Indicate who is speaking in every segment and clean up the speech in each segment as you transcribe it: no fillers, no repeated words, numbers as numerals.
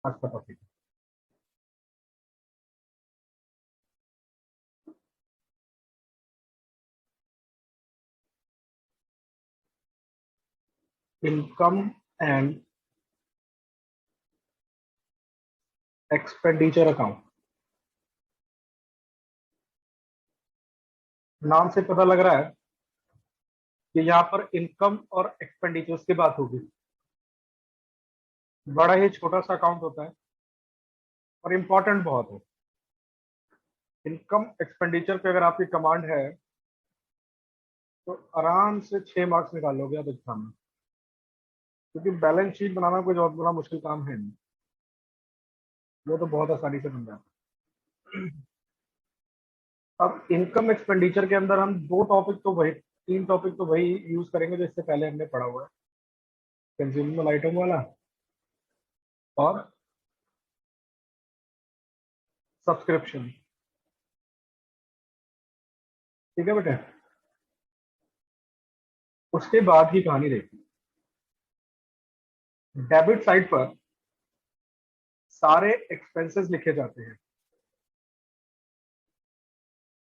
Speaker 1: आज का topic income and expenditure account. नाम से पता लग रहा है कि यहाँ पर इनकम और एक्सपेंडिचर्स की बात होगी। बड़ा ही छोटा सा अकाउंट होता है और इम्पोर्टेंट बहुत है। इनकम एक्सपेंडिचर पे अगर आपकी कमांड है तो आराम से 6 मार्क्स निकाल लोगे आप एग्जाम में, क्योंकि बैलेंस शीट बनाना कोई बहुत बड़ा मुश्किल काम है नहीं, वो तो बहुत आसानी से बन जाता है। अब इनकम एक्सपेंडिचर के अंदर हम दो टॉपिक तो वही, तीन टॉपिक तो वही यूज करेंगे जो इससे पहले हमने पढ़ा हुआ है, कंज्यूमेबल आइटम वाला और सब्सक्रिप्शन। ठीक है बेटे, उसके बाद ही कहानी देखी। डेबिट साइड पर सारे एक्सपेंसेस लिखे जाते हैं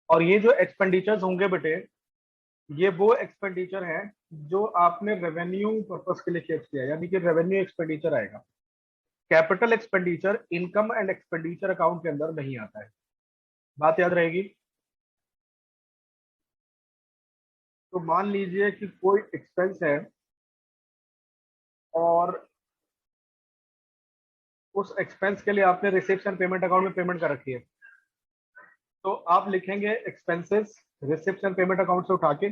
Speaker 1: और ये जो एक्सपेंडिचर्स होंगे बेटे, ये वो एक्सपेंडिचर हैं जो आपने रेवेन्यू पर्पस के लिए खर्च किया, यानी कि रेवेन्यू एक्सपेंडिचर आएगा। Capital expenditure income and expenditure account के अंदर नहीं आता है, बात याद रहेगी। तो मान लीजिए कि कोई एक्सपेंस है और उस एक्सपेंस के लिए आपने रिसिप्शन पेमेंट अकाउंट में पेमेंट कर रखी है, तो आप लिखेंगे एक्सपेंसेस रिसिप्शन पेमेंट अकाउंट से उठा के।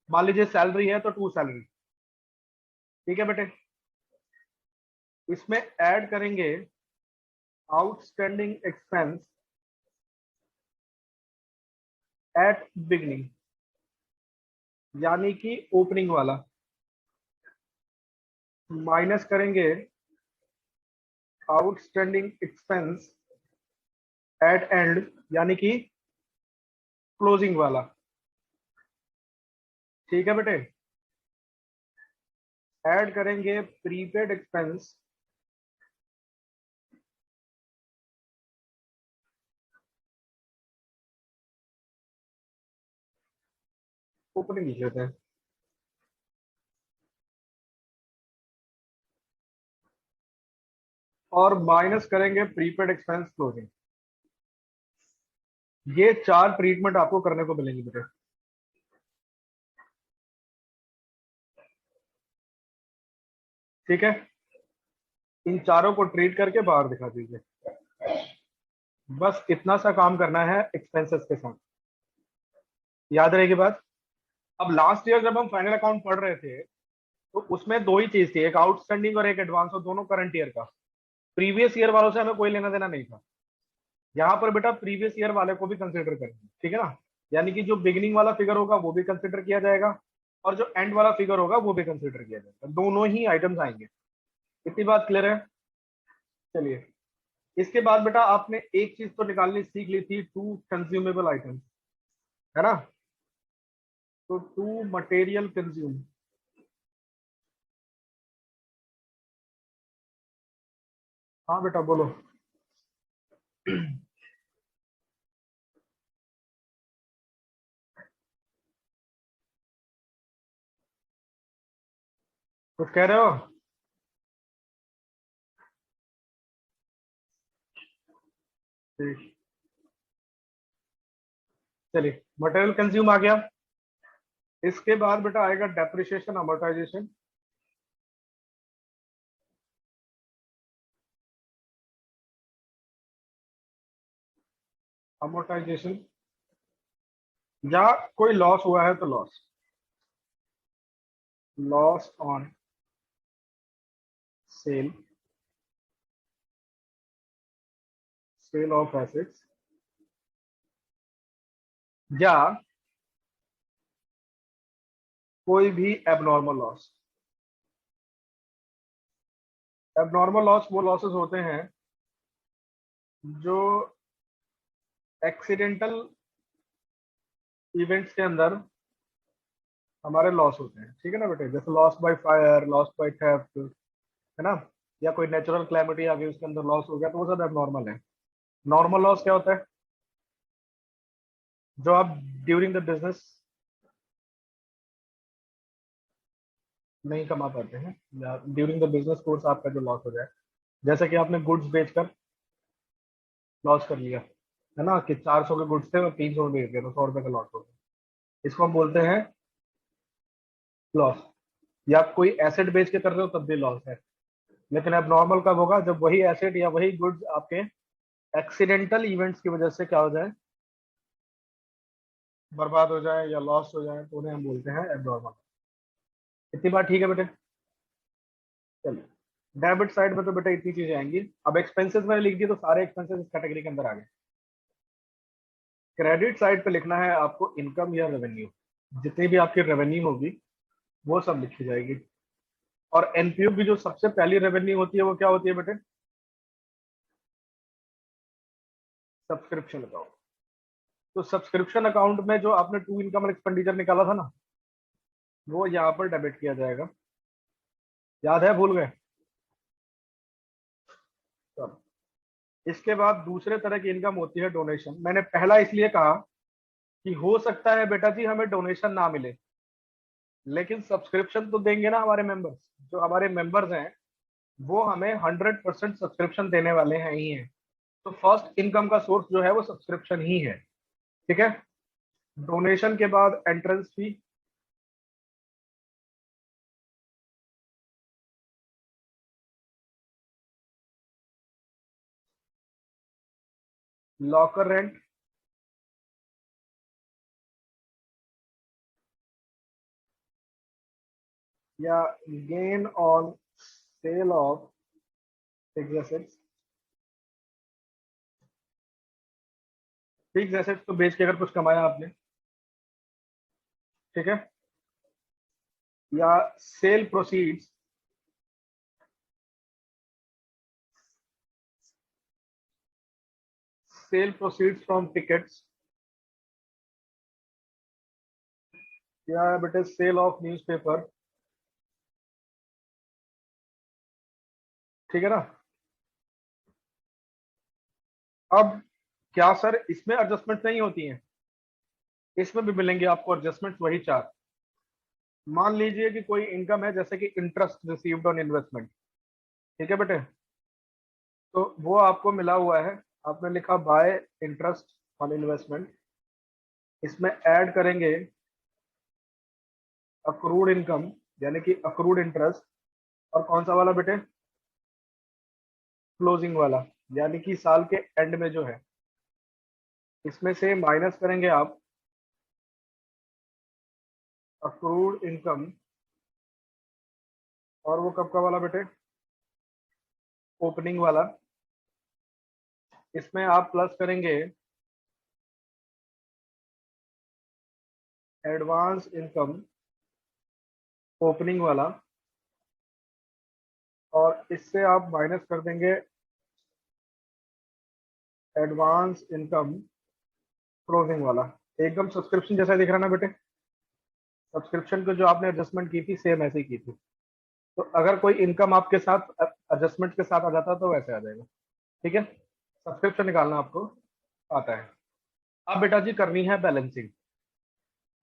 Speaker 1: मान लीजिए सैलरी है तो टू सैलरी, ठीक है बेटे। इसमें ऐड करेंगे आउटस्टैंडिंग एक्सपेंस एट बिगनिंग, यानी कि ओपनिंग वाला, माइनस करेंगे आउटस्टैंडिंग एक्सपेंस एट एंड, यानी कि क्लोजिंग वाला। ठीक है बेटे, ऐड करेंगे प्रीपेड एक्सपेंस ओपनिंग लिख लेते हैं, और माइनस करेंगे प्रीपेड एक्सपेंस क्लोजिंग। ये चार ट्रीटमेंट आपको करने को मिलेंगे बेटे। ठीक है, इन चारों को ट्रीट करके बाहर दिखा दीजिए। बस इतना सा काम करना है एक्सपेंसेस के साथ, याद रहेगी बात। अब लास्ट ईयर जब हम फाइनल अकाउंट पढ़ रहे थे तो उसमें दो ही चीज थी, एक आउटस्टैंडिंग और एक एडवांस, और दोनों करंट ईयर का। प्रीवियस ईयर वालों से हमें कोई लेना देना नहीं था। यहाँ पर बेटा प्रीवियस ईयर वाले को भी कंसिडर करेंगे, ठीक है ना। यानी कि जो बिगिनिंग वाला फिगर होगा वो भी कंसिडर किया जाएगा और जो एंड वाला फिगर होगा वो भी कंसिडर किया जाएगा, दोनों ही आइटम्स आएंगे। इतनी बात क्लियर है। चलिए, इसके बाद बेटा आपने एक चीज तो निकालनी सीख ली थी, टू कंज्यूमेबल आइटम्स, है ना। तो टू मटेरियल कंज्यूम, हाँ बेटा बोलो। कुछ कह रहे हो? ठीक, चलिए मटेरियल कंज्यूम आ गया। इसके बाद बेटा आएगा डेप्रिसिएशन अमोर्टाइजेशन। अमोर्टाइजेशन या कोई लॉस हुआ है तो loss, loss on sale, sale of assets, या कोई भी एबनॉर्मल लॉस। एबनॉर्मल लॉस वो लॉसेस होते हैं जो एक्सीडेंटल इवेंट्स के अंदर हमारे लॉस होते हैं, ठीक है ना बेटे। जैसे loss by fire, loss by theft, है ना। या कोई नेचुरल क्लैमिटी आ गई उसके अंदर लॉस हो गया, तो वो सब एबनॉर्मल है। नॉर्मल लॉस क्या होता है? जो आप ड्यूरिंग द बिजनेस नहीं कमा पाते हैं, या ड्यूरिंग द बिजनेस कोर्स आपका जो लॉस हो जाए, जैसे कि आपने गुड्स बेचकर लॉस कर लिया, है ना, कि 400 के गुड्स थे और 300 में बेच गए, तो 100 रुपए का लॉस हो गया, इसको हम बोलते हैं लॉस। या कोई एसेट बेच के कर रहे हो तब भी लॉस है। लेकिन अब नॉर्मल कब होगा? जब वही एसेट या वही गुड्स आपके एक्सीडेंटल इवेंट्स की वजह से क्या हो जाए, बर्बाद हो जाए या लॉस हो जाए, तो उन्हें हम बोलते हैं एबनॉर्मल। इतनी बात ठीक है बेटे? चलिए, डेबिट साइड में तो बेटा इतनी चीजें आएंगी। अब एक्सपेंसेस मैंने लिख दिए तो सारे एक्सपेंसेस इस कैटेगरी के अंदर आ गए। क्रेडिट साइड पे लिखना है आपको इनकम या रेवेन्यू। जितनी भी आपकी रेवेन्यू होगी वो सब लिखी जाएगी। और एनपीयू की जो सबसे पहली रेवेन्यू होती है वो क्या होती है बेटे? Subscription account. तो सब्सक्रिप्शन अकाउंट में जो आपने टू इनकम और एक्सपेंडिचर निकाला था ना, वो यहाँ पर डेबिट किया जाएगा। याद है? भूल गए? चलो, इसके बाद दूसरे तरह की इनकम होती है डोनेशन। मैंने पहला इसलिए कहा कि हो सकता है बेटा जी हमें डोनेशन ना मिले, लेकिन सब्सक्रिप्शन तो देंगे ना हमारे मेंबर्स। जो हमारे मेंबर्स हैं वो हमें 100% सब्सक्रिप्शन देने वाले हैं ही हैं। तो फर्स्ट इनकम का सोर्स जो है वो सब्सक्रिप्शन ही है। ठीक है? डोनेशन के बाद एंट्रेंस फी, लॉकर रेंट, या gain on sale of fix assets. Fix assets तो बेच के अगर कुछ कमाया आपने, ठीक है, या sale proceeds, sale proceeds from tickets, या बेटे सेल ऑफ न्यूज़पेपर। ठीक है ना? अब क्या सर इसमें एडजस्टमेंट नहीं होती हैं? इसमें भी मिलेंगे आपको एडजस्टमेंट, वही चार। मान लीजिए कि कोई इनकम है जैसे कि इंटरेस्ट रिसीव्ड ऑन इन्वेस्टमेंट। ठीक है बेटे? तो वो आपको मिला हुआ है, आपने लिखा बाय इंटरेस्ट ऑन इन्वेस्टमेंट। इसमें ऐड करेंगे अक्रूड इनकम, यानी कि अक्रूड इंटरेस्ट। और कौन सा वाला बेटे? क्लोजिंग वाला, यानी कि साल के एंड में जो है। इसमें से माइनस करेंगे आप अक्रूड इनकम, और वो कब का वाला बेटे? ओपनिंग वाला। इसमें आप प्लस करेंगे एडवांस इनकम, ओपनिंग वाला। और इससे आप माइनस कर देंगे एडवांस इनकम क्लोजिंग वाला। एकदम सब्सक्रिप्शन जैसा दिख रहा ना बेटे? सब्सक्रिप्शन को जो आपने एडजस्टमेंट की थी सेम ऐसे ही की थी। तो अगर कोई इनकम आपके साथ एडजस्टमेंट के साथ आ जाता तो वैसे आ जाएगा। ठीक है? सब्सक्रिप्शन निकालना आपको आता है। अब बेटा जी करनी है बैलेंसिंग।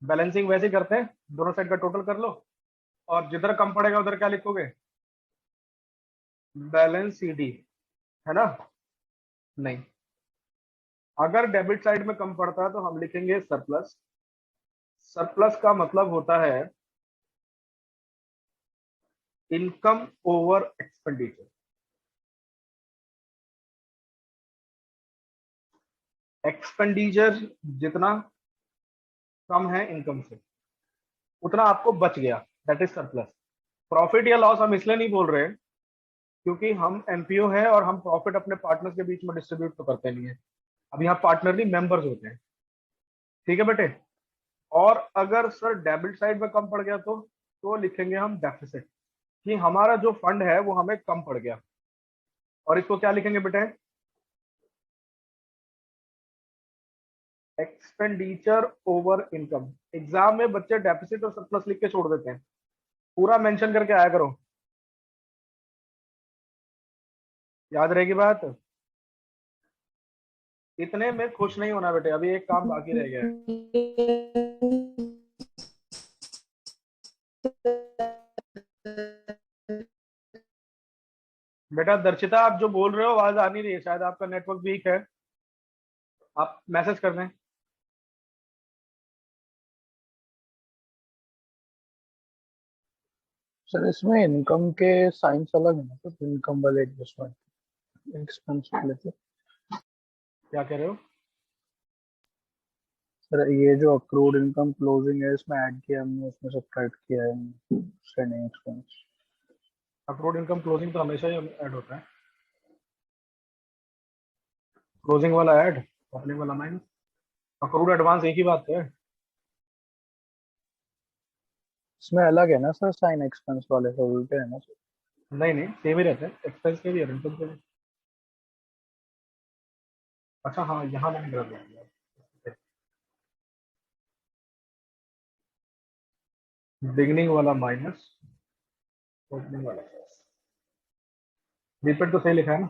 Speaker 1: बैलेंसिंग वैसे ही करते हैं, दोनों साइड का टोटल कर लो, और जिधर कम पड़ेगा उधर क्या लिखोगे? बैलेंस सीडी, है ना? नहीं, अगर डेबिट साइड में कम पड़ता है तो हम लिखेंगे सरप्लस। सरप्लस का मतलब होता है इनकम ओवर एक्सपेंडिचर। एक्सपेंडिचर जितना कम है इनकम से, उतना आपको बच गया, दैट इज सरप्लस। प्रॉफिट या लॉस हम इसलिए नहीं बोल रहे क्योंकि हम एमपीओ हैं और हम प्रॉफिट अपने पार्टनर्स के बीच में डिस्ट्रीब्यूट तो करते नहीं है। अब यहाँ पार्टनर नहीं, मेंबर्स होते हैं। ठीक है बेटे? और अगर सर डेबिट साइड में कम पड़ गया तो लिखेंगे हम डेफिसिट, कि हमारा जो फंड है वो हमें कम पड़ गया। और इसको क्या लिखेंगे बेटे? Expenditure over income. एग्जाम में बच्चे डेफिसिट और सरप्लस लिख के छोड़ देते हैं, पूरा मेंशन करके आया करो। याद रहेगी बात। इतने में खुश नहीं होना बेटे, अभी एक काम बाकी रह गया है। बेटा दर्शिता, आप जो बोल रहे हो आवाज आ नहीं रही है, शायद आपका नेटवर्क वीक है। आप मैसेज कर दें।
Speaker 2: सर इसमें इनकम के साइंस अलग है ना, तो इनकम वाले एडजस्टमेंट एक्सपेंस वाले थे।
Speaker 1: क्या कह रहे हो?
Speaker 2: सर ये जो अक्रूड इनकम क्लोजिंग है, इसमें ऐड किया हमने, उसमें सब्ट्रैक्ट किया है standing expense.
Speaker 1: Approved income closing तो हमेशा ही ऐड होता है। क्लोजिंग वाला ऐड, ओपनिंग वाला माइनस। अक्रूड एडवांस एक ही बात है।
Speaker 2: इसमें अलग है ना सर, साइन एक्सपेंस वाले तो उल्टे है ना सर।
Speaker 1: नहीं नहीं, सेम ही रहते हैं, एक्सपेंस के भी और इनकम के भी। अच्छा हाँ, यहाँ मैंने गलत बोल दिया। बिगनिंग वाला माइनस, ओपनिंग वाला प्लस। रिपीट तो सही लिखा है ना?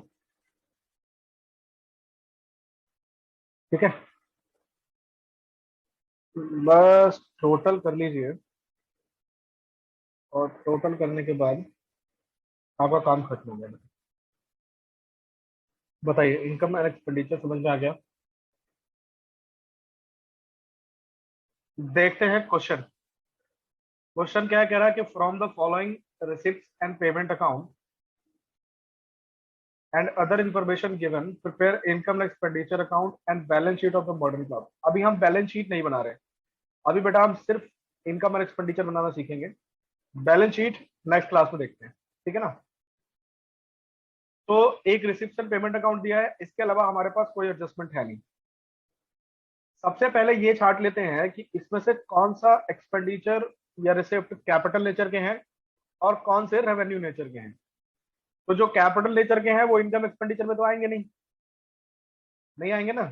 Speaker 1: ठीक है, बस टोटल कर लीजिए, और टोटल करने के बाद आपका काम खत्म हो गया। बताइए, इनकम एंड एक्सपेंडिचर समझ में आ गया? देखते हैं क्वेश्चन। क्वेश्चन क्या कह रहा है कि from the following receipt and payment account and other information given prepare income and expenditure account and balance sheet of the modern class. अभी हम बैलेंस शीट नहीं बना रहे, अभी बेटा हम सिर्फ इनकम एंड एक्सपेंडिचर बनाना सीखेंगे। बैलेंस शीट नेक्स्ट क्लास में देखते हैं, ठीक है ना? तो एक रिसिप्शन पेमेंट अकाउंट दिया है, इसके अलावा हमारे पास कोई एडजस्टमेंट है नहीं। सबसे पहले ये चार्ट लेते हैं कि इसमें से कौन सा एक्सपेंडिचर या रिसिप्ट कैपिटल नेचर के हैं और कौन से रेवेन्यू नेचर के हैं। तो जो कैपिटल नेचर के हैं वो इनकम एक्सपेंडिचर में तो आएंगे नहीं, नहीं आएंगे ना।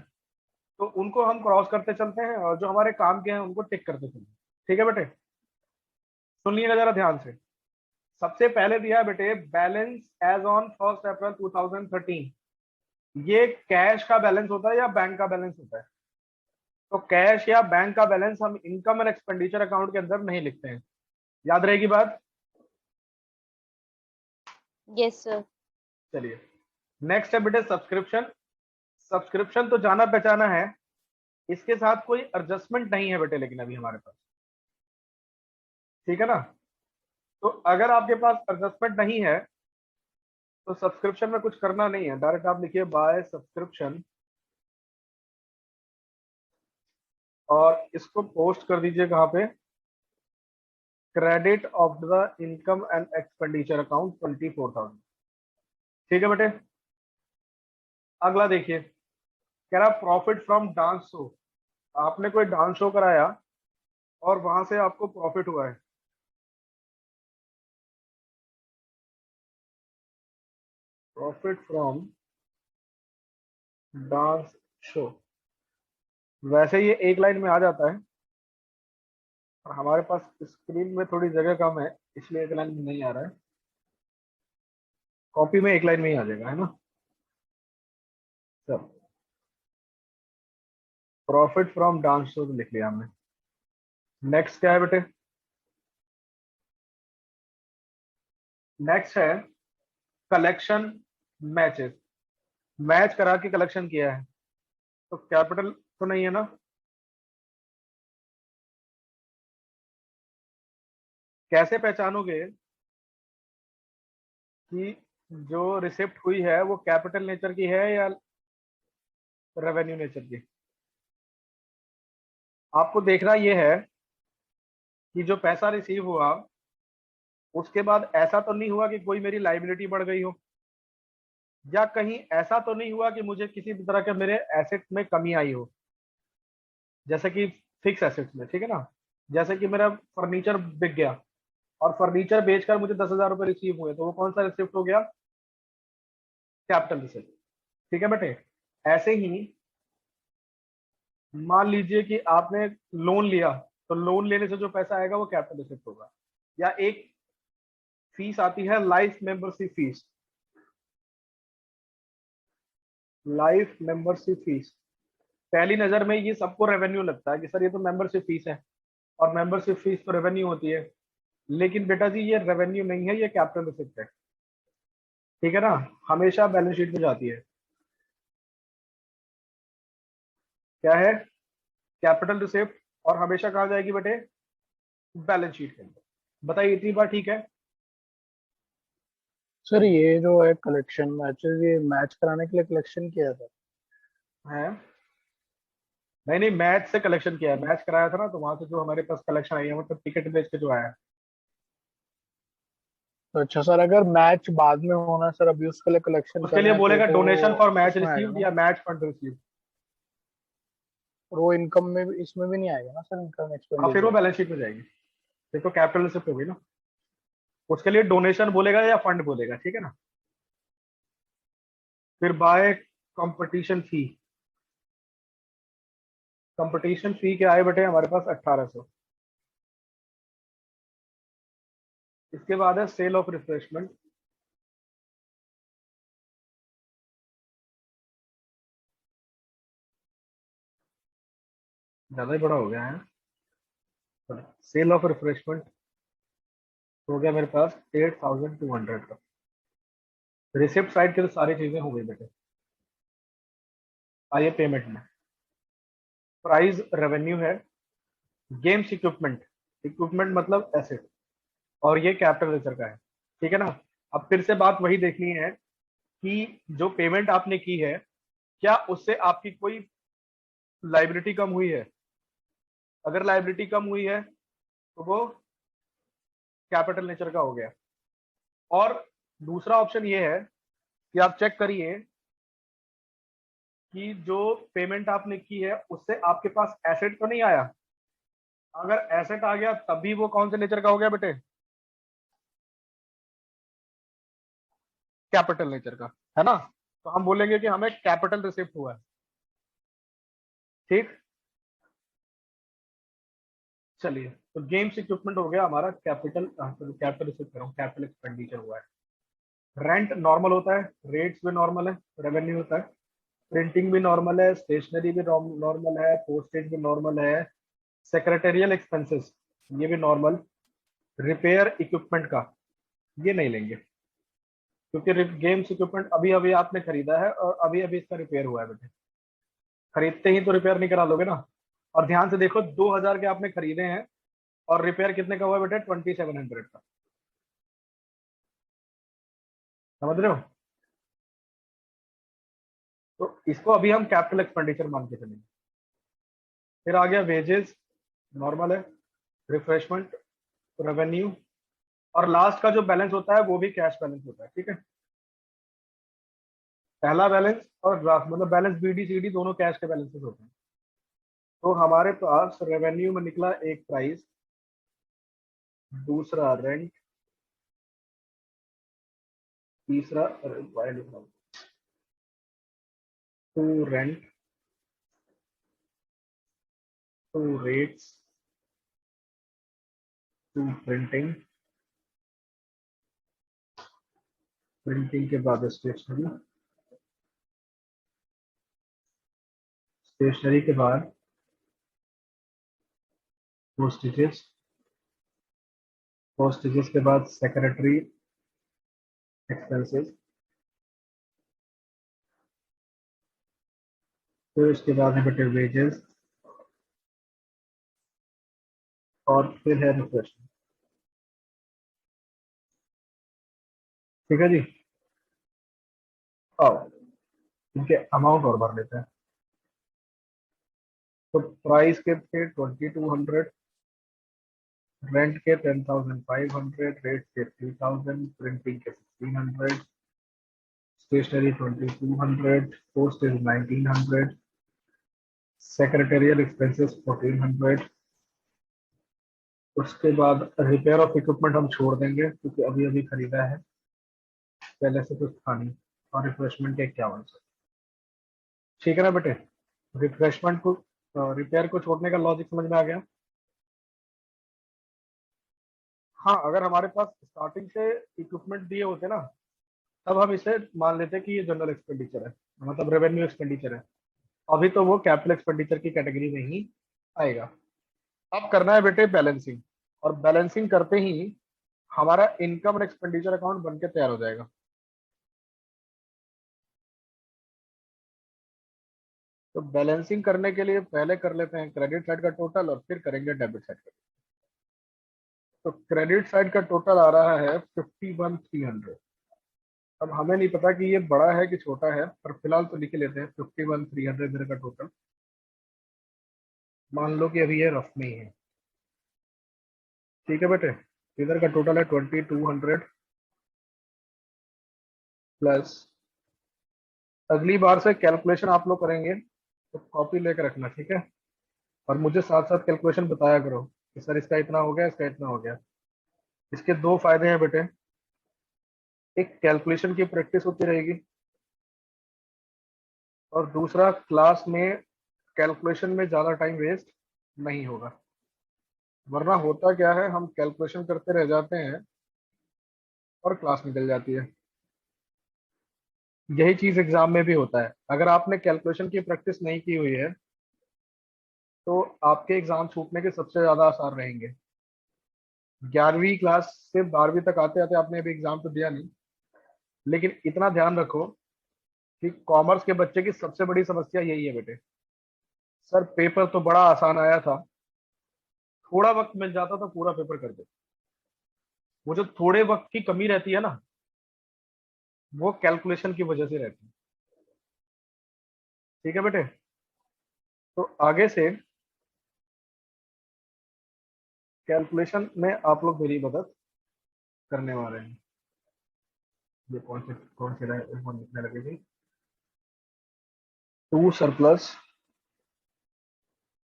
Speaker 1: तो उनको हम क्रॉस करते चलते हैं, और जो हमारे काम के हैं उनको टिक करते चलते हैं। ठीक है बेटे, सुनिएगा जरा ध्यान से। सबसे पहले दिया है बेटे, बैलेंस एज ऑन 1 अप्रैल 2013। ये कैश का बैलेंस होता है या बैंक का बैलेंस होता है? तो कैश या बैंक का बैलेंस हम इनकम एंड एक्सपेंडिचर अकाउंट के अंदर नहीं लिखते हैं। याद रहेगी बात?
Speaker 3: Yes sir.
Speaker 1: चलिए, नेक्स्ट है बेटे सब्सक्रिप्शन। सब्सक्रिप्शन तो जाना पहचाना है, इसके साथ कोई एडजस्टमेंट नहीं है बेटे, लेकिन अभी हमारे पास, ठीक है ना? तो अगर आपके पास एडजस्टमेंट नहीं है तो सब्सक्रिप्शन में कुछ करना नहीं है, डायरेक्ट आप लिखिए बाय सब्सक्रिप्शन और इसको पोस्ट कर दीजिए कहाँ पे? Credit of the income and expenditure account 24,000। ठीक है बेटे, अगला देखिए, कह रहा प्रॉफिट फ्रॉम डांस शो। आपने कोई डांस शो कराया और वहां से आपको प्रॉफिट हुआ है। प्रॉफिट फ्रॉम डांस शो, वैसे ये एक लाइन में आ जाता है, और हमारे पास स्क्रीन में थोड़ी जगह कम है, इसलिए एक लाइन में नहीं आ रहा है। कॉपी में एक लाइन में ही आ जाएगा, है ना? चलो, प्रॉफिट फ्रॉम डांस शो लिख लिया हमने। नेक्स्ट क्या है बेटे? नेक्स्ट है कलेक्शन मैचेस। मैच करा के कलेक्शन किया है, तो कैपिटल तो नहीं है ना? कैसे पहचानोगे कि जो रिसिप्ट हुई है वो कैपिटल नेचर की है या रेवेन्यू नेचर की? आपको देखना ये है कि जो पैसा रिसीव हुआ उसके बाद ऐसा तो नहीं हुआ कि कोई मेरी लाइबिलिटी बढ़ गई हो, या कहीं ऐसा तो नहीं हुआ कि मुझे किसी भी तरह के मेरे एसेट में कमी आई हो, जैसे कि फिक्स एसेट्स में, ठीक है ना? जैसे कि मेरा फर्नीचर बिक गया और फर्नीचर बेचकर मुझे 10,000 रुपए रिसीव हुए, तो वो कौन सा रिसिप्ट हो गया? Capital receipt. ठीक है बेटे, ऐसे ही मान लीजिए कि आपने लोन लिया, तो लोन लेने से जो पैसा आएगा वो कैपिटल रिसिप्ट होगा। या एक फीस आती है life membership fees, life membership fees, पहली नजर में ये सबको रेवेन्यू लगता है कि सर ये तो मेंबरशिप फीस है, और मेंबरशिप फीस तो रेवेन्यू होती है। लेकिन बेटा जी ये रेवेन्यू नहीं है, ये कैपिटल रिसिप्ट है। ठीक है ना, हमेशा बैलेंस शीट में जाती है। क्या है? कैपिटल रिसिप्ट, और हमेशा कहाँ जाएगी बेटे? बैलेंस शीट के अंदर। बताइए इतनी बार ठीक है?
Speaker 2: सर ये जो है कलेक्शन मैचेस, ये मैच कराने के लिए कलेक्शन किया था।
Speaker 1: है? नहीं नहीं, मैच से कलेक्शन किया है, मैच कराया था ना, तो वहां से जो हमारे पास कलेक्शन आई है मतलब टिकट बेच के जो आया है।
Speaker 2: तो अच्छा सर, अगर मैच बाद में होना सर, अभी उसके लिए कलेक्शन
Speaker 1: उसके लिए
Speaker 2: करें
Speaker 1: बोलेगा
Speaker 2: तो
Speaker 1: डोनेशन फॉर मैच
Speaker 2: उसमें आएगा
Speaker 1: रिसीव्ड
Speaker 2: ना।
Speaker 1: या मैच फंड रिसीव्ड।
Speaker 2: और वो इनकम में भी, इसमें भी नहीं आएगा ना सर, इनकम
Speaker 1: हाँ फिर वो
Speaker 2: एक्सपेंडिचर।
Speaker 1: बैलेंस शीट में जाएगी। देखो कैपिटल रिसिप्ट होगी ना, उसके लिए डोनेशन बोलेगा या फंड बोलेगा, ठीक है ना। फिर बाय कंपटीशन फी, कंपटीशन फी क्या है बेटे हमारे पास? 1800। इसके बाद है सेल ऑफ रिफ्रेशमेंट, ज्यादा ही बड़ा हो गया है। सेल ऑफ रिफ्रेशमेंट हो गया मेरे पास 8200 का। रिसिप्ट साइड की तो सारी चीजें हो गई बेटे। आइए पेमेंट में, प्राइस रेवेन्यू है, गेम्स इक्विपमेंट, इक्विपमेंट मतलब एसेट, और ये कैपिटल लेजर का है। ठीक है ना। अब फिर से बात वही देखनी है कि जो पेमेंट आपने की है, क्या उससे आपकी कोई लाइबिलिटी कम हुई है? अगर लाइबिलिटी कम हुई है तो वो कैपिटल नेचर का हो गया। और दूसरा ऑप्शन ये है कि आप चेक करिए कि जो पेमेंट आपने की है उससे आपके पास एसेट तो नहीं आया। अगर एसेट आ गया तभी वो कौन से नेचर का हो गया बेटे? कैपिटल नेचर का, है ना। तो हम बोलेंगे कि हमें कैपिटल रिसिप्ट हुआ है। ठीक। चलिए, तो गेम्स इक्विपमेंट हो गया हमारा कैपिटल, कैपिटल रिसिप्ट कर रहा हूँ, कैपिटल एक्सपेंडिचर हुआ है। रेंट नॉर्मल होता है, रेट्स भी नॉर्मल है, रेवेन्यू होता है। प्रिंटिंग भी नॉर्मल है, स्टेशनरी भी नॉर्मल है, पोस्टेज भी नॉर्मल है, सेक्रेटेरियल एक्सपेंसेस ये भी नॉर्मल। रिपेयर इक्विपमेंट का ये नहीं लेंगे, क्योंकि गेम्स इक्विपमेंट अभी अभी आपने खरीदा है और अभी अभी इसका रिपेयर हुआ है बेटे। खरीदते ही तो रिपेयर नहीं करा लोगे ना। और ध्यान से देखो, 2000 के आपने खरीदे हैं और रिपेयर कितने का हुआ है बेटे? 2700 का। समझ रहे हो? तो इसको अभी हम कैपिटल एक्सपेंडिचर मान के चलेंगे। फिर आ गया वेजेस, नॉर्मल है। रिफ्रेशमेंट, रेवेन्यू, और लास्ट का जो बैलेंस होता है वो भी कैश बैलेंस होता है। ठीक है, पहला बैलेंस और लास्ट मतलब बैलेंस बीडी सीडी दोनों कैश के बैलेंसेस होते हैं। तो हमारे पास रेवेन्यू में निकला एक प्राइस, दूसरा रेंट, तीसरा to rent, to rates, to printing, printing के बाद स्टेशनरी, स्टेशनरी के बाद पोस्टेजेस, पोस्टेजेस के बाद सेक्रेटरी एक्सपेंसेस, फिर उसके बाद है बेटे वेजेस, और फिर है रिफ्रेशमेंट। ठीक है जी। आओ इनके अमाउंट और भर लेते हैं। तो प्राइस के थे 2200, रेंट के 10,500, रेट के 3000, प्रिंटिंग के 1600, स्टेशनरी 2200, पोस्टेज 1900, सेक्रेटेरियल एक्सपेंसेस 1400। उसके बाद रिपेयर ऑफ इक्विपमेंट हम छोड़ देंगे क्योंकि अभी अभी खरीदा है, पहले से कुछ था नहीं। और रिफ्रेशमेंट के 5100। ठीक है ना बेटे, रिफ्रेशमेंट को, रिपेयर को छोड़ने का लॉजिक समझ में आ गया। हाँ, अगर हमारे पास स्टार्टिंग से इक्विपमेंट दिए होते ना अब हम इसे मान लेते हैं कि ये जनरल एक्सपेंडिचर है, मतलब रेवेन्यू एक्सपेंडिचर है। अभी तो वो कैपिटल एक्सपेंडिचर की कैटेगरी में ही आएगा। अब करना है बेटे बैलेंसिंग, और बैलेंसिंग करते ही हमारा इनकम और एक्सपेंडिचर अकाउंट बन के तैयार हो जाएगा। तो बैलेंसिंग करने के लिए पहले कर लेते हैं क्रेडिट साइड का टोटल और फिर करेंगे डेबिट साइड का। तो क्रेडिट साइड का टोटल आ रहा है 51,300। अब हमें नहीं पता कि ये बड़ा है कि छोटा है, पर फिलहाल तो लिख ही लेते हैं 51,300 इधर का टोटल। मान लो कि अभी ये रफ में ही है। ठीक है बेटे, इधर का टोटल है 2200 प्लस, अगली बार से कैलकुलेशन आप लोग करेंगे तो कॉपी लेकर रखना, ठीक है। और मुझे साथ साथ कैलकुलेशन बताया करो कि सर इसका इतना हो गया, इसका इतना हो गया। इसके दो फायदे हैं बेटे, एक कैलकुलेशन की प्रैक्टिस होती रहेगी, और दूसरा क्लास में कैलकुलेशन में ज़्यादा टाइम वेस्ट नहीं होगा। वरना होता क्या है, हम कैलकुलेशन करते रह जाते हैं और क्लास निकल जाती है। यही चीज़ एग्जाम में भी होता है, अगर आपने कैलकुलेशन की प्रैक्टिस नहीं की हुई है तो आपके एग्जाम छूटने के सबसे ज़्यादा आसार रहेंगे। 11वीं क्लास से 12वीं तक आते आते आपने अभी एग्जाम तो दिया नहीं, लेकिन इतना ध्यान रखो कि कॉमर्स के बच्चे की सबसे बड़ी समस्या यही है बेटे, सर पेपर तो बड़ा आसान आया था, थोड़ा वक्त मिल जाता तो पूरा पेपर कर दे। वो जो थोड़े वक्त की कमी रहती है ना, वो कैलकुलेशन की वजह से रहती है। ठीक है बेटे, तो आगे से कैलकुलेशन में आप लोग मेरी मदद करने वाले हैं। ये कौन से लिखने लगेगी, 2 सरप्लस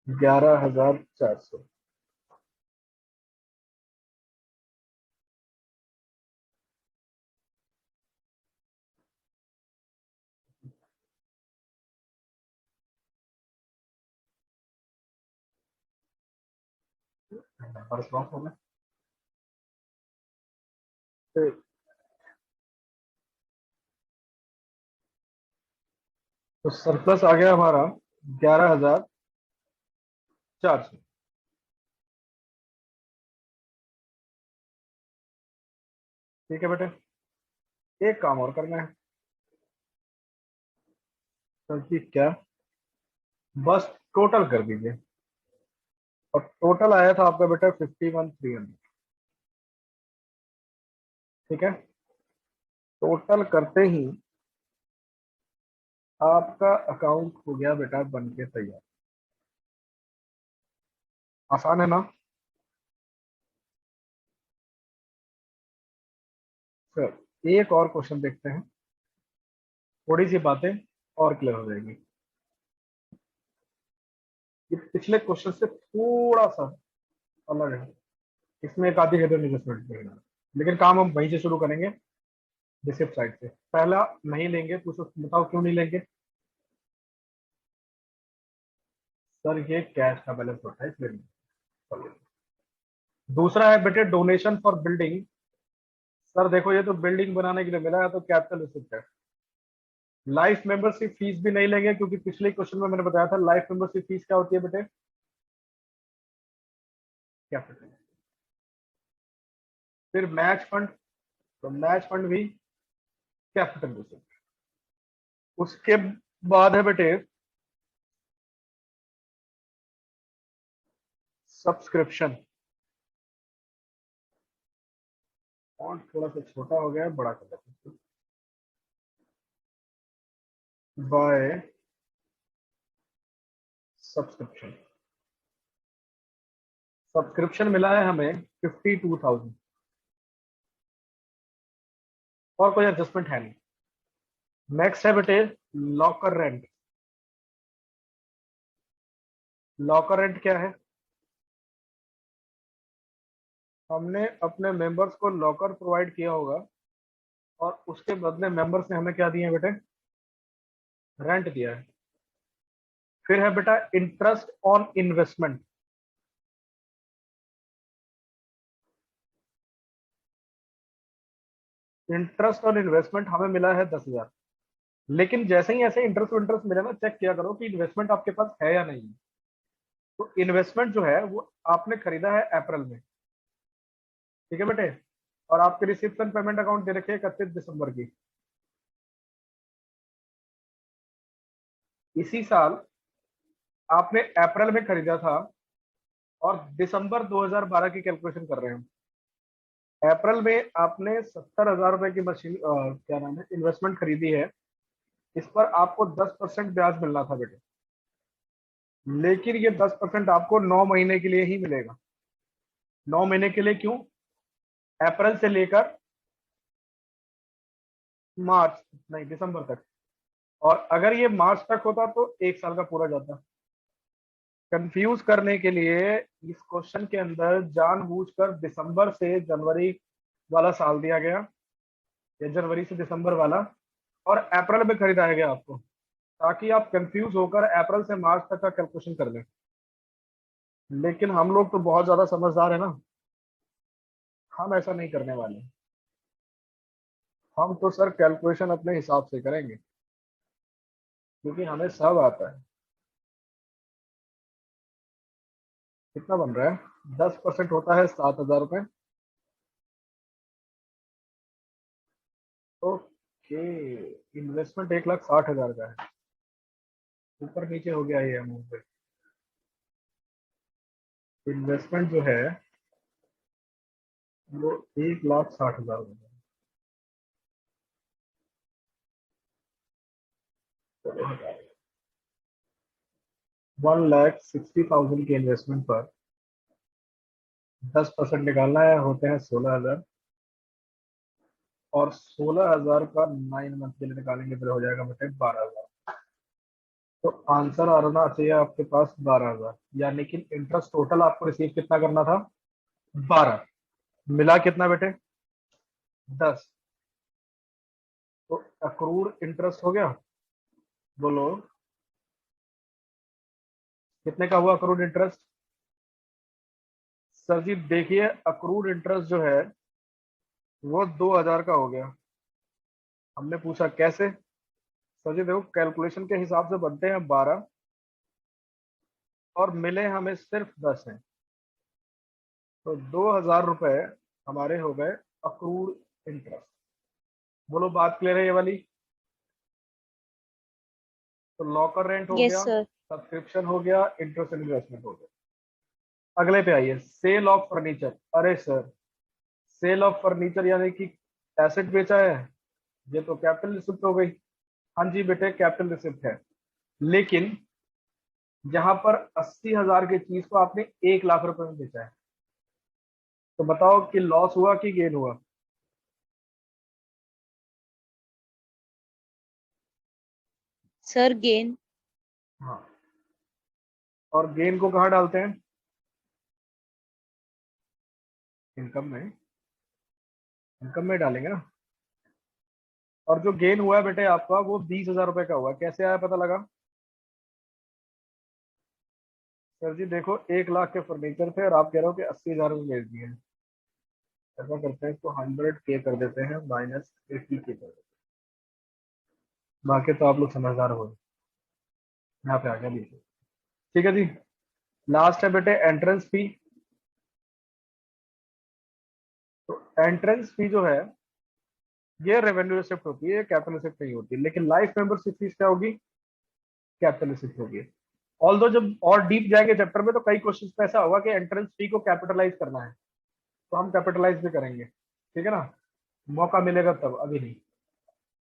Speaker 1: 11,400। नंबर स्टॉप हो गया। तो सरप्लस आ गया हमारा 11,400। ठीक है बेटे, एक काम और करना है। तो जी क्या, बस टोटल कर दीजिए, और टोटल आया था आपका बेटा 51,300। ठीक है, टोटल करते ही आपका अकाउंट हो गया बेटा बन के तैयार। आसान है ना सर? एक और क्वेश्चन देखते हैं, थोड़ी सी बातें और क्लियर हो जाएगी। ये पिछले क्वेश्चन से थोड़ा सा अलग है, इसमें एक आधी हेडर एडजस्टमेंट रहेगा, लेकिन काम हम वहीं से शुरू करेंगे, रिसिप्ट साइड से। पहला नहीं लेंगे, पूछो बताओ क्यों नहीं लेंगे। सर ये कैश का बैलेंस होता है इसलिए नहीं। दूसरा है बेटे डोनेशन फॉर बिल्डिंग। सर देखो ये तो बिल्डिंग बनाने के लिए मिला है, तो कैपिटल रिसिप्ट है। लाइफ मेंबरशिप फीस भी नहीं लेंगे, क्योंकि पिछले क्वेश्चन में मैंने बताया था लाइफ मेंबरशिप फीस क्या होती है बेटे, कैपिटल। फिर मैच फंड, तो मैच फंड भी कैपिटल रिसिप्ट। उसके बाद है बेटे सब्सक्रिप्शन। फॉन्ट थोड़ा सा छोटा हो गया है, बड़ा कर देते हैं, बाय सब्सक्रिप्शन। सब्सक्रिप्शन मिला है हमें 52,000, और कोई एडजस्टमेंट है नहीं। नेक्स्ट है बेटे लॉकर रेंट। लॉकर रेंट क्या है, हमने अपने मेंबर्स को लॉकर प्रोवाइड किया होगा, और उसके बदले मेंबर्स ने हमें क्या दिया है बेटे, रेंट दिया है। फिर है बेटा इंटरेस्ट ऑन इन्वेस्टमेंट। इंटरेस्ट और इन्वेस्टमेंट हमें मिला है 10,000। लेकिन जैसे ही ऐसे इंटरेस्ट इंटरेस्ट मिले ना, चेक किया करो कि इन्वेस्टमेंट आपके पास है या नहीं। तो इन्वेस्टमेंट जो है वो आपने खरीदा है अप्रैल में, ठीक है बेटे। और आपके रिसिप्शन पेमेंट अकाउंट दे रखे हैं 31 दिसंबर की। इसी साल आपने अप्रैल में खरीदा था, और दिसंबर 2012 की कैलकुलेशन कर रहे हैं हम। अप्रैल में आपने 70,000 रुपए की मशीन क्या नाम है, इन्वेस्टमेंट खरीदी है। इस पर आपको 10% ब्याज मिलना था बेटे। लेकिन ये 10% आपको 9 महीने के लिए ही मिलेगा। 9 महीने के लिए क्यों? अप्रैल से लेकर मार्च, नहीं दिसंबर तक। और अगर ये मार्च तक होता तो 1 साल का पूरा जाता। कंफ्यूज करने के लिए इस क्वेश्चन के अंदर जानबूझकर दिसंबर से जनवरी वाला साल दिया गया, या जनवरी से दिसंबर वाला, और अप्रैल में खरीदाया गया आपको, ताकि आप कंफ्यूज होकर अप्रैल से मार्च तक का कैलकुलेशन कर लें। लेकिन हम लोग तो बहुत ज्यादा समझदार है ना, हम ऐसा नहीं करने वाले। हम तो सर कैलकुलेशन अपने हिसाब से करेंगे, क्योंकि हमें सब आता है। कितना बन रहा है? 10% होता है 7,000 रुपये। ओके, इन्वेस्टमेंट 1,60,000 का है। ऊपर नीचे हो गया ये अमाउंट। इन्वेस्टमेंट जो है वो 1,60,000 रुपये। 1,60,000 के इन्वेस्टमेंट पर 10% निकालना है, होते हैं 16,000। और 16,000 का 9 मंथ के लिए निकालेंगे तो हो जाएगा बेटे 12,000। तो आंसर आना चाहिए आपके पास 12,000। यानी कि इंटरेस्ट टोटल आपको रिसीव कितना करना था? 12। मिला कितना बेटे? 10। तो अक्रूड इंटरेस्ट हो गया। बोलो कितने का हुआ अक्रूड इंटरेस्ट? सर जी देखिए, अक्रूड इंटरेस्ट जो है वो 2,000 का हो गया। हमने पूछा कैसे? सर जी देखो, कैलकुलेशन के हिसाब से बनते हैं 12, और मिले हमें सिर्फ 10 हैं। तो 2,000 रुपए हमारे हो गए अक्रूड इंटरेस्ट। बोलो बात क्लियर है ये वाली? तो लॉकर रेंट हो
Speaker 3: यस
Speaker 1: गया,
Speaker 3: सर।
Speaker 1: सब्सक्रिप्शन हो गया, इंटरेस्ट इन्वेस्टमेंट हो गया। अगले पे आइए, सेल ऑफ फर्नीचर। अरे सर, सेल ऑफ फर्नीचर यानी कि एसेट बेचा है, ये तो कैपिटल रिसिप्ट हो गई। हाँ जी बेटे, कैपिटल रिसिप्ट है। लेकिन जहां पर 80,000 की चीज को आपने 1,00,000 रुपए में बेचा है, तो बताओ कि लॉस हुआ कि गेन हुआ?
Speaker 3: Sir gain.
Speaker 1: हाँ। और गेन को कहाँ डालते हैं? इनकम में। इनकम में डालेंगे ना। और जो गेन हुआ है बेटे आपका, वो 20,000 रुपए का हुआ। कैसे आया पता लगा? सर जी देखो, 1,00,000 के फर्नीचर थे और आप कह रहे हो कि 80,000 में बेच दिए हैं। ऐसा करते हैं, इसको 100K कर देते हैं, -80K कर देते हैं। बाकी तो आप लोग समझदार हो। यहाँ पे आ गया नीचे। ठीक है जी। लास्ट है बेटे एंट्रेंस फी। तो एंट्रेंस फी जो है ये रेवेन्यू रिसिप्ट होती है, कैपिटल रिसिप्ट नहीं होती। लेकिन लाइफ मेंबरशिप फीस क्या होगी? कैपिटल रिसिप्ट होगी। ऑल्दो जब और डीप जाएंगे चैप्टर में तो कई क्वेश्चन में ऐसा होगा कि एंट्रेंस फी को कैपिटलाइज करना है, तो हम कैपिटलाइज भी करेंगे। ठीक है ना, मौका मिलेगा तब, अभी नहीं।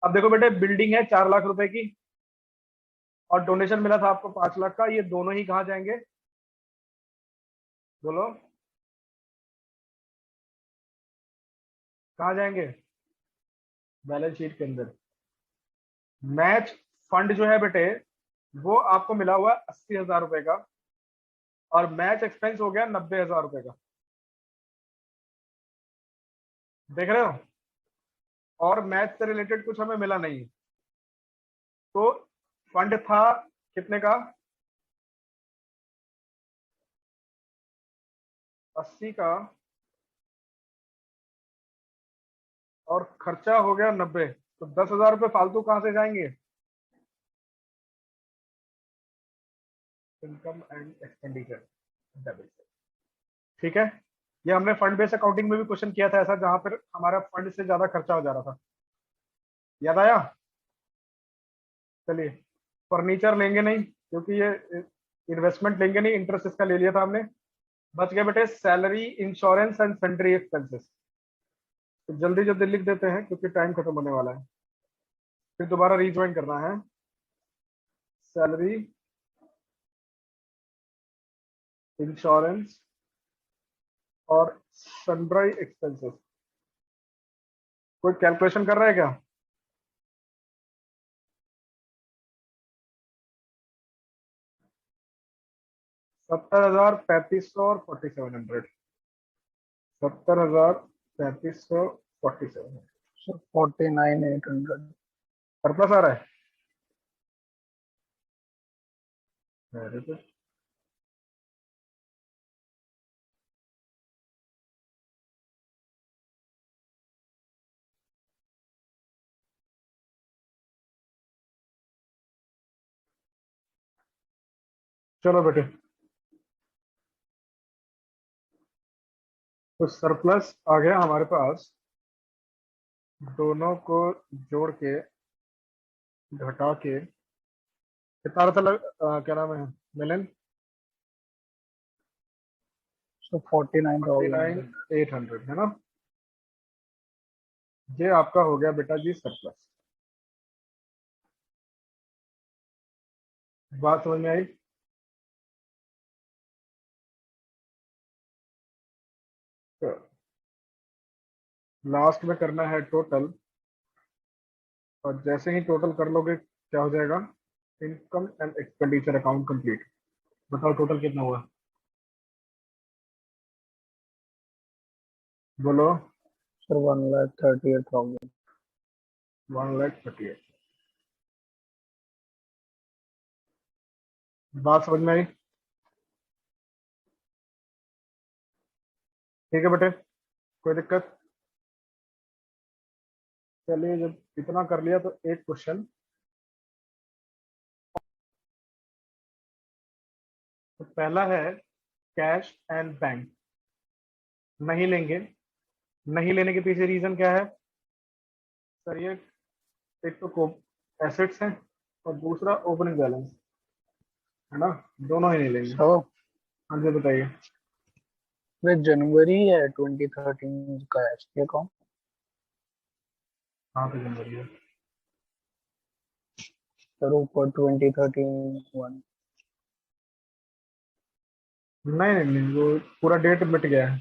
Speaker 1: अब देखो बेटे, बिल्डिंग है 4,00,000 रुपए की, और डोनेशन मिला था आपको 5,00,000 का। ये दोनों ही कहाँ जाएंगे? बोलो कहाँ जाएंगे? बैलेंस शीट के अंदर। मैच फंड जो है बेटे, वो आपको मिला हुआ 80,000 रुपए का, और मैच एक्सपेंस हो गया 90,000 रुपए का। देख रहे हो? और मैच से रिलेटेड कुछ हमें मिला नहीं। तो फंड था कितने का? 80 का, और खर्चा हो गया 90, तो 10,000 रुपये फालतू कहाँ से जाएंगे? Income and expenditure debit. ठीक है, ये हमने फंड बेस्ड अकाउंटिंग में भी क्वेश्चन किया था ऐसा, जहां पर हमारा फंड से ज्यादा खर्चा हो जा रहा था। याद आया? चलिए, फर्नीचर लेंगे नहीं क्योंकि ये इन्वेस्टमेंट लेंगे नहीं, इंटरेस्ट इसका ले लिया था हमने। बच गए बेटे salary, insurance and sundry expenses. तो जल्दी जल्दी लिख देते हैं क्योंकि टाइम खत्म होने वाला है, फिर दोबारा रिज्वाइन करना है। सैलरी, इंश्योरेंस और सन्ड्री एक्सपेंसेस। कोई कैलकुलेशन कर रहा है क्या? 70,000, 3,500 और 4,700। 70,000, 3,500, 4,700।
Speaker 2: So 49,800.
Speaker 1: सरप्लस आ रहा है। Very good. चलो बेटे, तो सरप्लस आ गया हमारे पास। दोनों को जोड़ के घटा के कितना आ रहा था क्या नाम है मिलन?
Speaker 2: So 49,000.
Speaker 1: 49,800 है ना? ये आपका हो गया बेटा जी सरप्लस। बात समझ में आई? तो लास्ट में करना है टोटल, और जैसे ही टोटल कर लोगे क्या हो जाएगा? Income and expenditure account complete. बताओ टोटल कितना हुआ? बोलो।
Speaker 2: Sir 1,38,000.
Speaker 1: 1,38,000। बात समझ में आई? ठीक है बेटे, कोई दिक्कत? चलिए, जब इतना कर लिया तो एक क्वेश्चन। तो पहला है कैश एंड बैंक। नहीं लेंगे। नहीं लेने के पीछे रीजन क्या है? सर ये एक तो एसेट्स हैं और दूसरा ओपनिंग बैलेंस है ना, दोनों ही नहीं लेंगे।
Speaker 2: So
Speaker 1: हाँ जी बताइए।
Speaker 2: वे जनवरी है 2013 का एसटी अकाउंट।
Speaker 1: हाँ तो जनवरी है।
Speaker 2: सर ऊपर 2013 1।
Speaker 1: नहीं नहीं नहीं, वो पूरा डेट मिट गया है।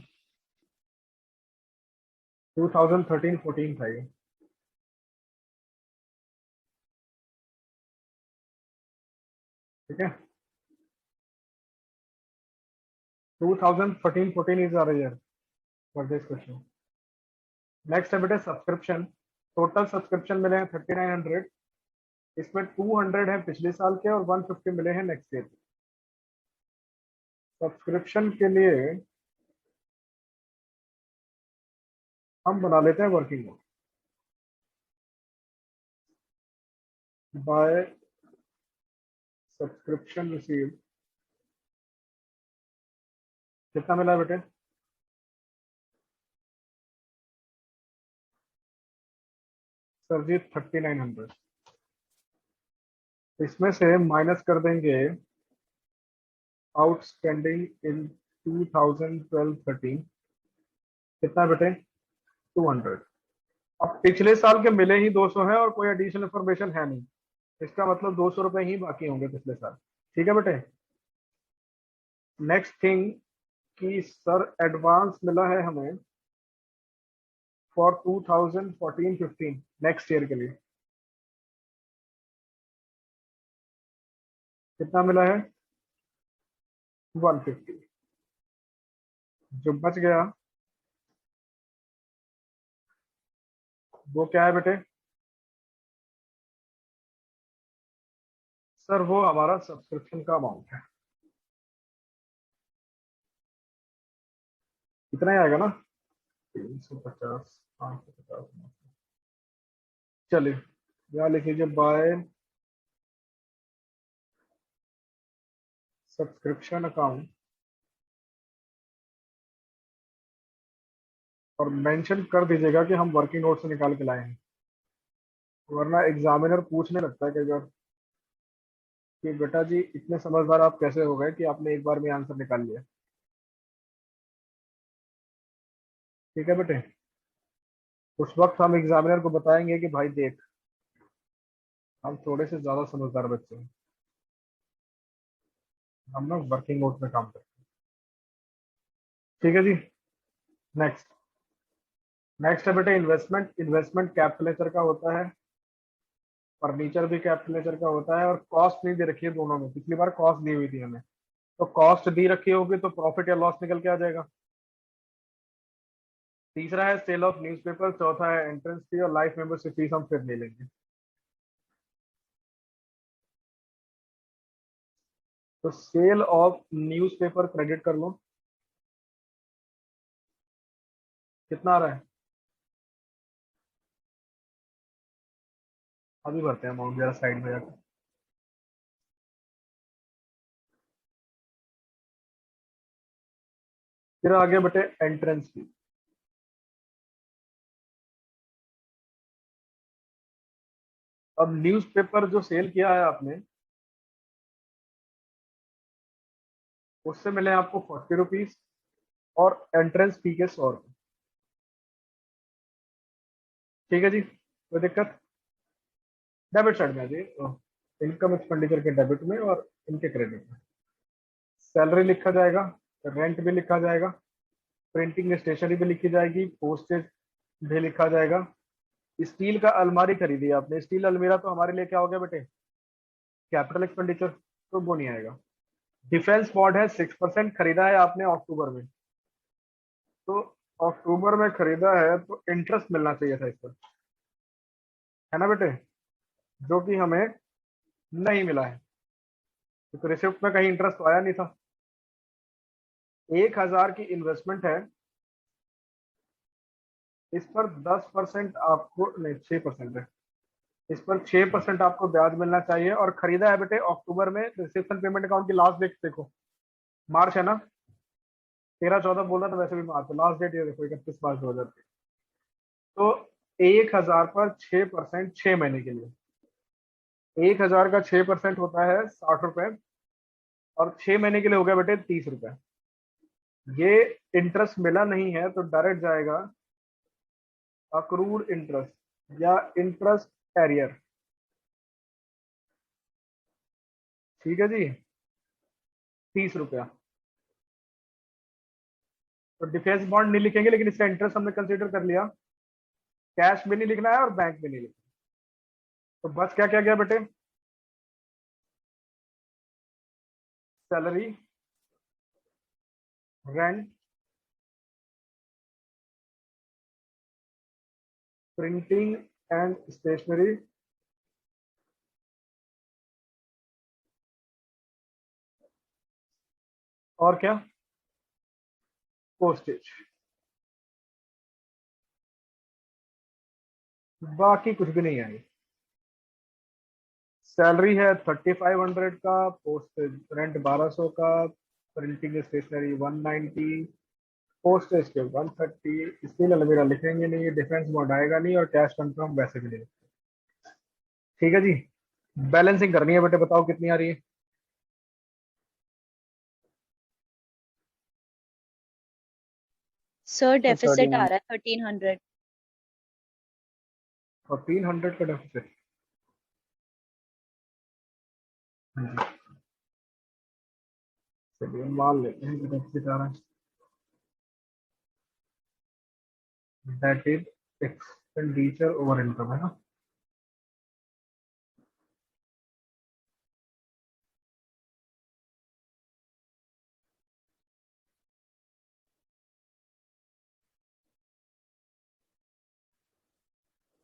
Speaker 1: 2013-14 था ये। ठीक है, 2013-14 is our year for this question. Next है बेटे सब्सक्रिप्शन। टोटल सब्सक्रिप्शन मिले हैं 3,900। इसमें 200 है पिछले साल के और 150 मिले हैं नेक्स्ट ईयर। सब्सक्रिप्शन के लिए हम बना लेते हैं working note. By subscription receive कितना मिला बेटे? सर जी 3,900। इसमें से माइनस कर देंगे आउटस्टैंडिंग इन 2012-13। कितना बेटे? 200। अब पिछले साल के मिले ही 200 हैं और कोई एडिशनल इंफॉर्मेशन है नहीं, इसका मतलब 200 रुपए ही बाकी होंगे पिछले साल। ठीक है बेटे। नेक्स्ट थिंग कि सर एडवांस मिला है हमें फॉर 2014-15 नेक्स्ट ईयर के लिए। कितना मिला है? 150। जो बच गया वो क्या है बेटे? सर वो हमारा सब्सक्रिप्शन का अमाउंट है। इतना ही आएगा ना? 350, 550। चलिए यहाँ लिख लीजिए बाय सब्सक्रिप्शन अकाउंट और मेंशन कर दीजिएगा कि हम वर्किंग नोट से निकाल के लाए हैं, वरना एग्जामिनर पूछने लगता है कई बार कि बेटा जी इतने समझदार आप कैसे हो गए कि आपने एक बार में आंसर निकाल लिया। ठीक है बेटे, उस वक्त हम एग्जामिनर को बताएंगे कि भाई देख हम थोड़े से ज्यादा समझदार बच्चे हैं, हम ना वर्किंग नोट में काम करते हैं। ठीक है जी। नेक्स्ट नेक्स्ट है बेटे इन्वेस्टमेंट। इन्वेस्टमेंट कैपिटल का होता है, फर्नीचर भी कैपिटल का होता है, और कॉस्ट नहीं दे रखी है दोनों में। पिछली बार कॉस्ट दी हुई थी हमें, तो कॉस्ट दी रखी होगी तो प्रॉफिट या लॉस निकल के आ जाएगा। तीसरा है सेल ऑफ न्यूज़पेपर, चौथा है एंट्रेंस फी, और लाइफ मेंबरशिप फीस हम फिर ले लेंगे। तो सेल ऑफ न्यूज़पेपर क्रेडिट कर लो, कितना आ रहा है? अभी भरते हैं अमाउंट, जरा साइड में जाकर। फिर आगे बटे एंट्रेंस फी। अब न्यूज़पेपर जो सेल किया है आपने, उससे मिले आपको 40 रुपीज और एंट्रेंस फी के 100 रुपये। ठीक है जी, कोई दिक्कत? डेबिट साइड में आ जाइए, इनकम एक्सपेंडिचर के डेबिट में और इनके क्रेडिट में। सैलरी लिखा जाएगा, रेंट भी लिखा जाएगा, प्रिंटिंग स्टेशनरी भी लिखी जाएगी, पोस्टेज भी लिखा जाएगा। स्टील का अलमारी खरीदी है आपने, स्टील अलमीरा तो हमारे लिए क्या हो गया बेटे? कैपिटल एक्सपेंडिचर, तो वो नहीं आएगा। डिफेंस बॉन्ड है 6% खरीदा है आपने अक्टूबर में, तो अक्टूबर में खरीदा है तो इंटरेस्ट मिलना चाहिए था इस पर, है ना बेटे? जो कि हमें नहीं मिला है, तो रिसिप्ट में कहीं इंटरेस्ट तो आया नहीं था। 1,000 की इन्वेस्टमेंट है, इस पर 10% आपको, नहीं 6% है, इस पर 6% आपको ब्याज मिलना चाहिए। और खरीदा है बेटे अक्टूबर में। रिसेप्शन पेमेंट अकाउंट की लास्ट डेट देखो, मार्च है ना, 13-14 बोल रहा था, वैसे भी मार्च लास्ट डेट, ये देखो 31 मार्च 2023। तो 1,000 पर 6%, 6 महीने के लिए 1,000 का 6% होता है 60 रुपए, और 6 महीने के लिए हो गया बेटे 30 रुपए। ये इंटरेस्ट मिला नहीं है तो डायरेक्ट जाएगा अक्रूड इंटरेस्ट या इंटरेस्ट एरियर। ठीक है जी, 30 रुपया। तो डिफेंस बॉन्ड नहीं लिखेंगे, लेकिन इसका इंटरेस्ट हमने कंसीडर कर लिया। कैश भी नहीं लिखना है और बैंक भी नहीं लिखना। तो बस क्या क्या गया बेटे? Salary, rent, printing and stationery, और क्या? पोस्टेज। बाकी कुछ भी नहीं है। सैलरी है 3,500 का, पोस्टेज रेंट 1,200 का, प्रिंटिंग स्टेशनरी 190, पोस्टेज के 130। स्टील अलमीरा लिखेंगे नहीं, डिफेंस बॉन्ड आएगा नहीं, और कैश कंफर्म वैसे भी नहीं। ठीक है जी, बैलेंसिंग करनी है बेटे, बताओ कितनी आ रही है?
Speaker 3: सर डेफिसिट आ
Speaker 2: 39।
Speaker 3: रहा है 1300।
Speaker 1: 1300 का डेफिसिट? चलिए मान लेते हैं कि डेफिसिट आ रहा है। That is expenditure over income, है ना?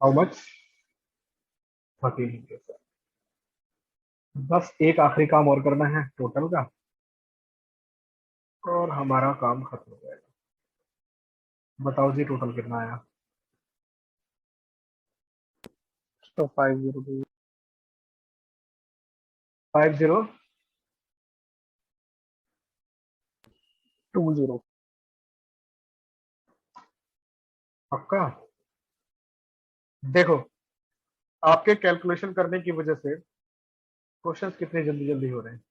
Speaker 1: How much? 1300। बस एक आखिरी काम और करना है टोटल का, और हमारा काम खत्म हो जाएगा। बताओ जी टोटल कितना आया?
Speaker 2: So 502
Speaker 1: 50
Speaker 2: 20.
Speaker 1: पक्का? देखो, आपके कैलकुलेशन करने की वजह से क्वेश्चंस कितने जल्दी जल्दी हो रहे हैं।